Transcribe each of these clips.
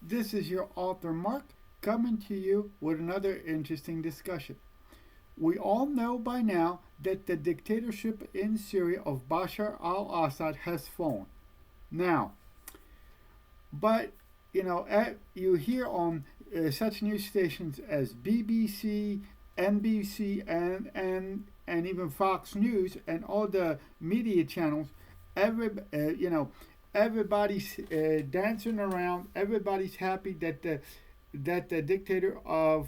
This is your author Mark coming to you with another interesting discussion. We all know by now that the dictatorship in Syria of Bashar al Assad has fallen. Now, but you hear on such news stations as BBC, NBC, and even Fox News and all the media channels. Every everybody's dancing around. Everybody's happy that the dictator of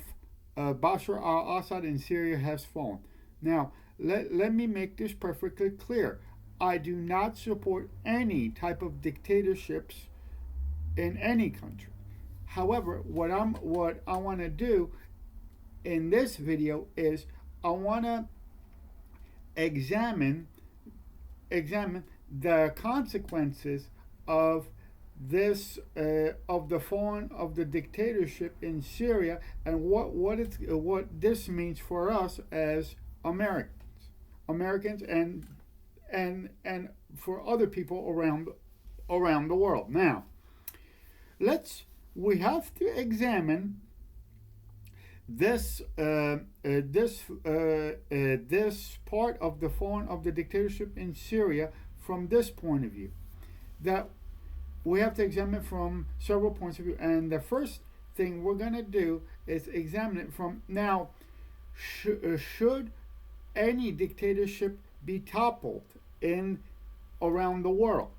Bashar al-Assad in Syria has fallen. Now, let me make this perfectly clear. I do not support any type of dictatorships in any country. However, what I want to do in this video is I want to examine the consequences of this of the falling of the dictatorship in Syria and what this means for us as Americans and for other people around the world. Now, we have to examine this part of the falling of the dictatorship in Syria from this point of view. That we have to examine it from several points of view, and the first thing we're going to do is examine it from now. Should any dictatorship be toppled in around the world?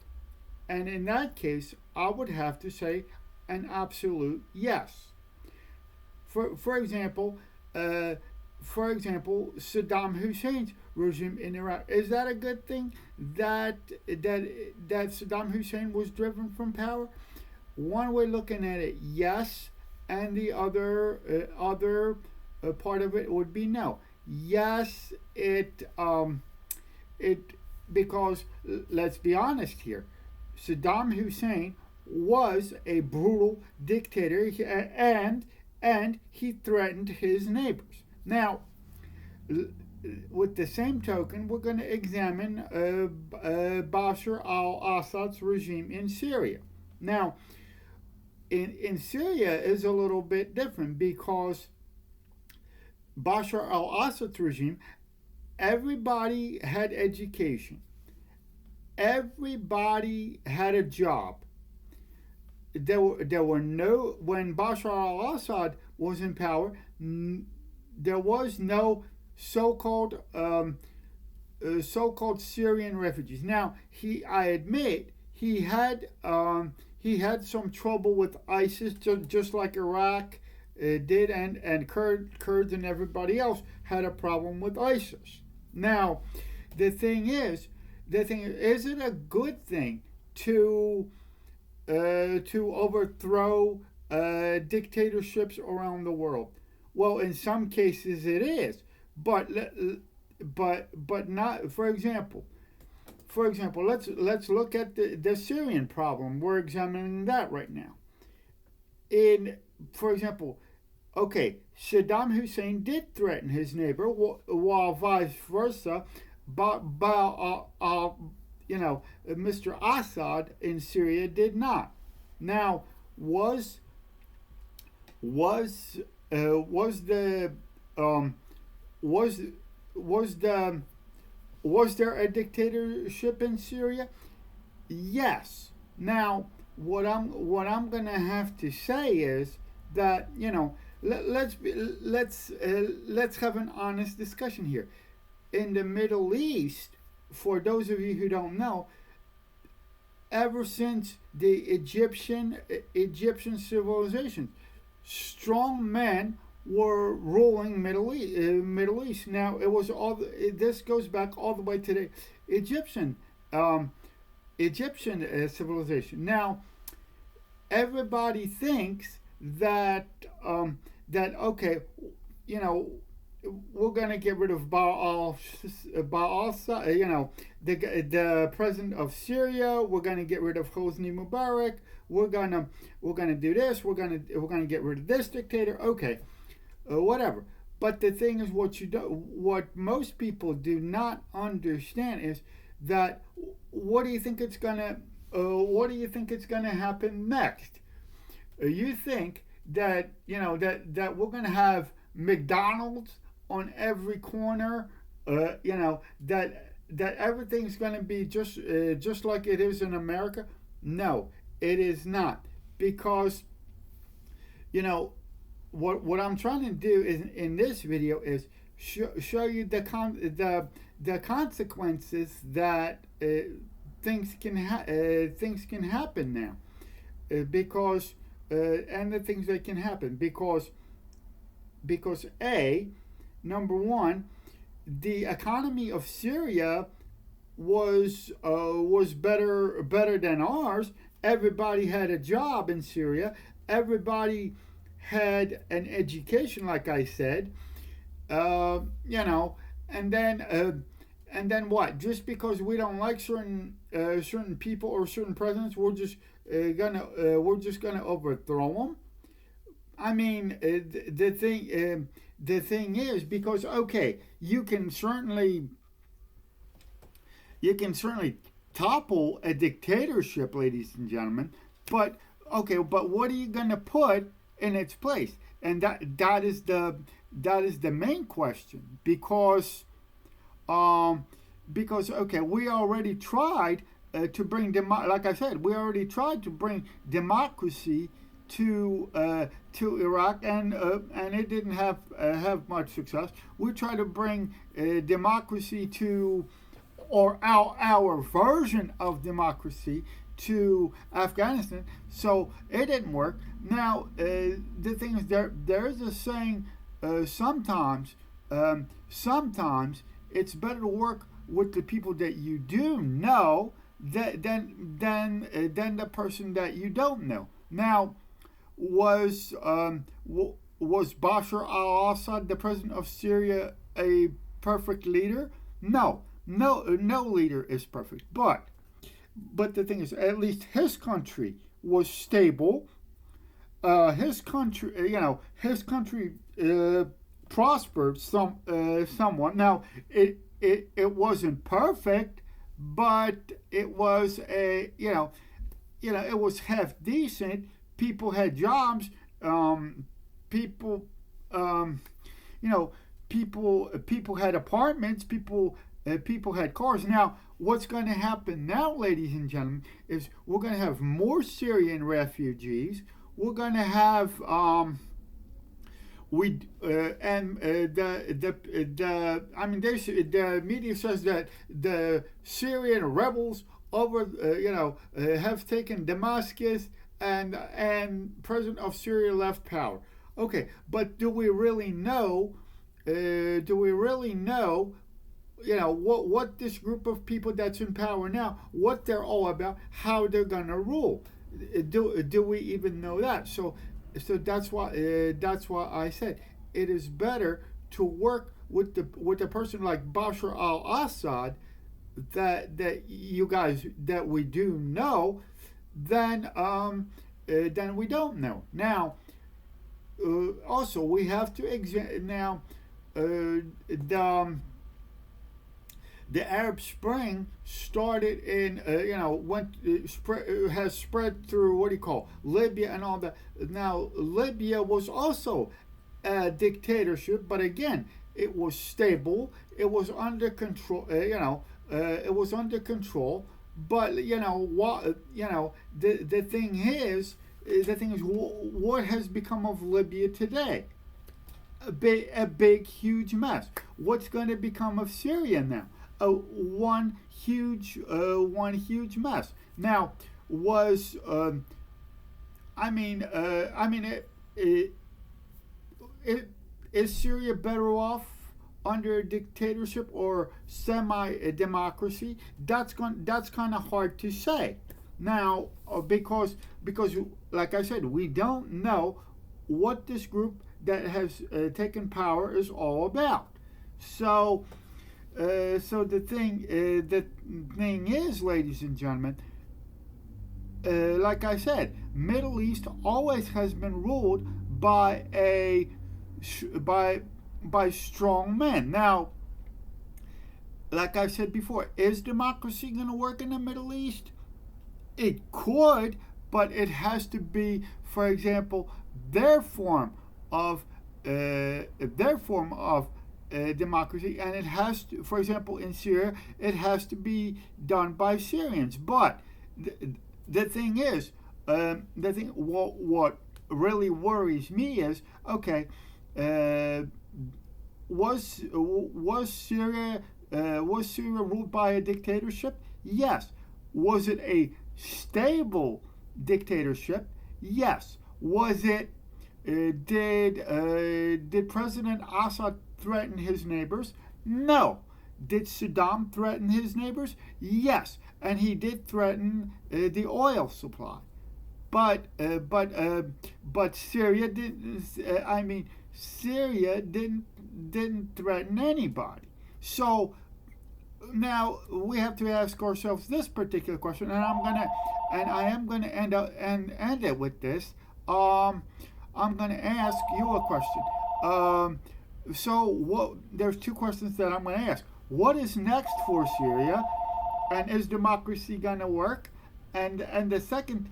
And in that case, I would have to say an absolute yes. For example, Saddam Hussein's regime in Iraq. Is that a good thing that Saddam Hussein was driven from power? One way looking at it, yes, and the other part of it would be no. Yes, it because let's be honest here, Saddam Hussein was a brutal dictator and he threatened his neighbors. Now, with the same token, we're going to examine Bashar al-Assad's regime in Syria. Now, in Syria is a little bit different because Bashar al-Assad's regime, everybody had education. Everybody had a job. There were no, when Bashar al-Assad was in power, there was no so-called Syrian refugees. Now, I admit he had some trouble with ISIS, just like Iraq did, and Kurds and everybody else had a problem with ISIS. Now, the thing is it a good thing to overthrow dictatorships around the world? Well, in some cases it is, but not. For example, let's look at the Syrian problem. We're examining that right now. For example, okay, Saddam Hussein did threaten his neighbor, while vice versa, Mr. Assad in Syria did not. Now, was there a dictatorship in Syria? Yes. Now, what I'm gonna have to say is that let's have an honest discussion here. In the Middle East, for those of you who don't know, ever since the Egyptian civilization, strong men were ruling Middle East. Now it was this goes back all the way to the Egyptian civilization. Now everybody thinks that okay, we're gonna get rid of Baal, the president of Syria. We're gonna get rid of Hosni Mubarak. We're gonna do this. We're gonna get rid of this dictator. Okay, whatever. But the thing is, what most people do not understand is that what do you think it's gonna happen next? you think that that we're going to have McDonald's on every corner? That everything's going to be just like it is in America? No, it is not, because you know what I'm trying to do is in this video is show you the consequences that things can happen now, because and the things that can happen because a number one, the economy of Syria was better than ours. Everybody had a job in Syria. Everybody had an education, like I said. And then what? Just because we don't like certain people or certain presidents, we're just gonna overthrow them. I mean, the thing is, because okay, you can certainly topple a dictatorship, ladies and gentlemen, but okay, but what are you gonna put in its place? And that is the main question, because okay, we already tried to bring like I said, we already tried to bring democracy to Iraq, and it didn't have much success. We tried to bring democracy to, or our version of democracy, to Afghanistan, so it didn't work. Now the thing is, there is a saying, sometimes it's better to work with the people that you do know than the person that you don't know. Now, was Bashar al-Assad, the president of Syria, a perfect leader? No leader is perfect. But the thing is, at least his country was stable. His country prospered somewhat. Now it wasn't perfect, but it was it was half decent. People had jobs. People had apartments. People had cars. Now, what's going to happen now, ladies and gentlemen, is we're going to have more Syrian refugees. We're going to have the media says that the Syrian rebels have taken Damascus, and President of Syria left power. Okay, but do we really know? What this group of people that's in power now, what they're all about, how they're gonna rule? Do we even know that? So that's why I said it is better to work with a person like Bashar al-Assad, that you guys, that we do know, than we don't know. Now, also we have to examine now the Arab Spring started in has spread through, what do you call, Libya and all that. Now Libya was also a dictatorship, but again, it was stable. It was under control. It was under control. But the thing is, what has become of Libya today? A big, huge mess. What's going to become of Syria now? One huge mess. Now, is Syria better off under a dictatorship or semi-democracy? That's kind of hard to say now, because like I said, we don't know what this group that has taken power is all about. So the thing is, ladies and gentlemen, like I said, Middle East always has been ruled by strong men. Now, like I said before, is democracy going to work in the Middle East? It could, but it has to be, for example, their form of democracy, and it has to, for example, in Syria, it has to be done by Syrians. But the thing is, what really worries me is, okay, was Syria ruled by a dictatorship? Yes. Was it a stable dictatorship? Yes. Was it? Did President Assad threaten his neighbors? No. Did Saddam threaten his neighbors? Yes, and he did threaten the oil supply. But Syria didn't. Syria didn't threaten anybody. So now we have to ask ourselves this particular question, and I am gonna end it with this. I'm gonna ask you a question. So what? There's two questions that I'm gonna ask. What is next for Syria, and is democracy gonna work? And the second.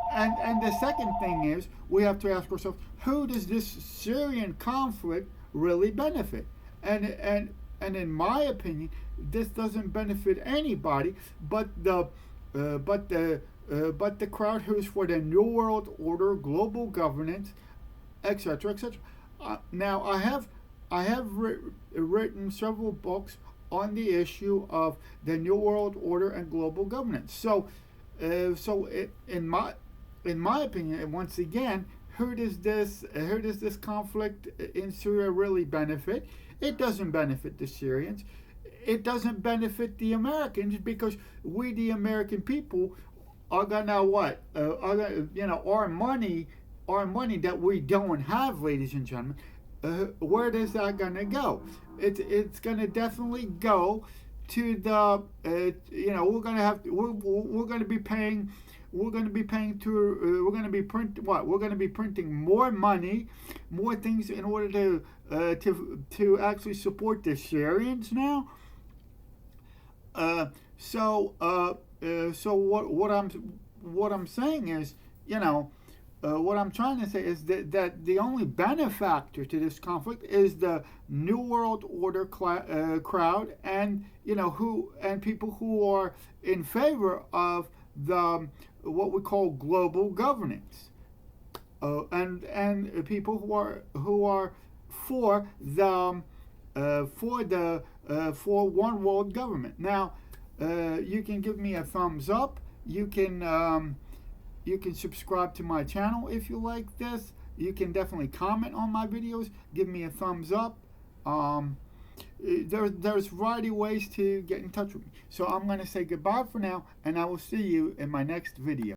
And the second thing is, we have to ask ourselves, who does this Syrian conflict really benefit? And in my opinion, this doesn't benefit anybody but the crowd who's for the New World Order, global governance, etc., etc. Now, I have written several books on the issue of the New World Order and global governance. So in my opinion, and once again, who does this conflict in Syria really benefit? It doesn't benefit the Syrians. It doesn't benefit the Americans, because we, the American people, are gonna what? Our money that we don't have, ladies and gentlemen. Where is that gonna go? It's gonna definitely go to the we're going to be paying more money, more things in order to actually support the Syrians now. So what I'm saying is, what I'm trying to say is that the only benefactor to this conflict is the New World Order crowd, and people who are in favor of the what we call global governance, and people who are for one world government. Now, you can give me a thumbs up. You can subscribe to my channel if you like this. You can definitely comment on my videos. Give me a thumbs up. There's a variety of ways to get in touch with me. So I'm going to say goodbye for now, and I will see you in my next video.